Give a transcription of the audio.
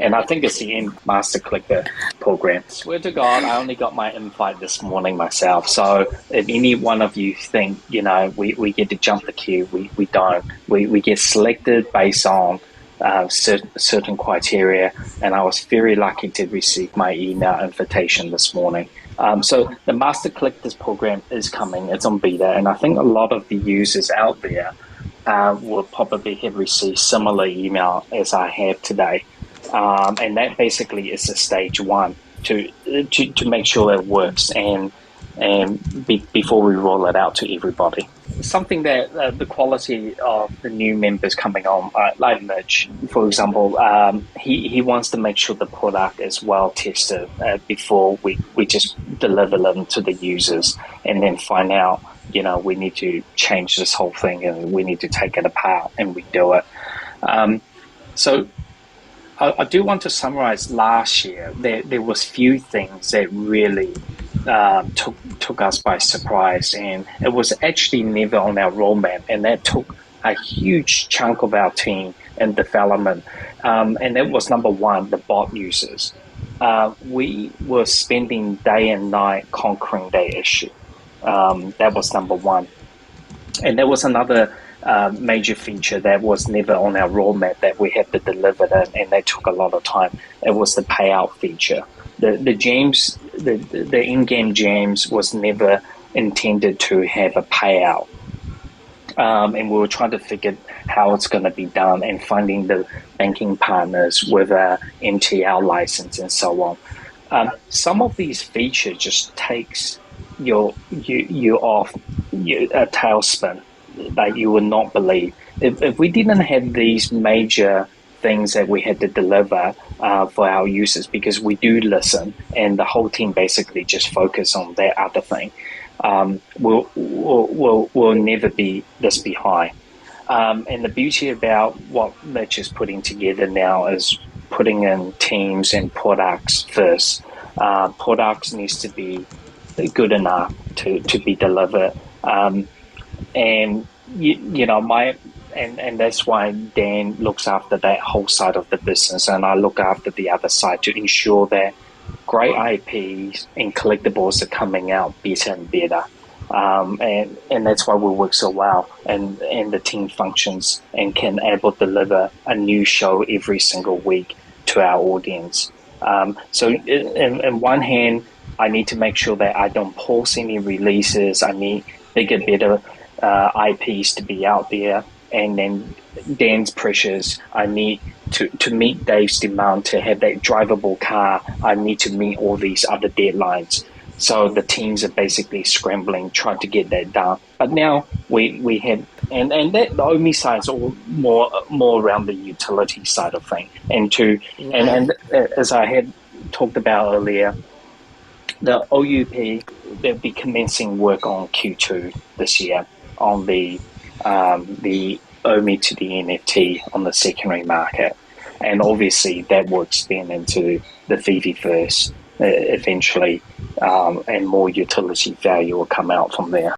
And I think it's the Master Collector program. Swear to God, I only got my invite this morning myself. So if any one of you think, we get to jump the queue, we don't. We get selected based on certain criteria, and I was very lucky to receive my email invitation this morning. So the Master Collectors program is coming. It's on beta, and I think a lot of the users out there will probably have received similar email as I have today. And that basically is a stage one to make sure it works before we roll it out to everybody. Something that the quality of the new members coming on, like Mitch, for example, he wants to make sure the product is well tested before we just deliver them to the users, and then find out, we need to change this whole thing and we need to take it apart, and we do it. So I do want to summarize last year. There was few things that really took us by surprise, and it was actually never on our roadmap, and that took a huge chunk of our team in development. And that was number one, the bot users. We were spending day and night conquering that issue. That was number one. And there was another major feature that was never on our roadmap that we had to deliver, and that took a lot of time. It was the payout feature. The gems, the in-game gems was never intended to have a payout. And we were trying to figure how it's going to be done, and finding the banking partners with a MTL license and so on. Some of these features just takes you off a tailspin that you would not believe. If we didn't have these major things that we had to deliver for our users, because we do listen, and the whole team basically just focus on that other thing, we'll never be this behind. And the beauty about what Mitch is putting together now is putting in teams and products first. Products needs to be good enough to be delivered. And and that's why Dan looks after that whole side of the business, and I look after the other side to ensure that great IPs and collectibles are coming out better and better. And that's why we work so well, and the team functions and can able to deliver a new show every single week to our audience. So in one hand, I need to make sure that I don't pause any releases. I need bigger, better IPs to be out there. And then Dan's pressures, I need to meet Dave's demand to have that drivable car. I need to meet all these other deadlines. So the teams are basically scrambling, trying to get that done. But now we have, and that the OMI side is all more around the utility side of things. And as I had talked about earlier, the OUP, they'll be commencing work on Q2 this year on the OMI to the NFT on the secondary market. And obviously that will expand into the VeVe eventually, and more utility value will come out from there.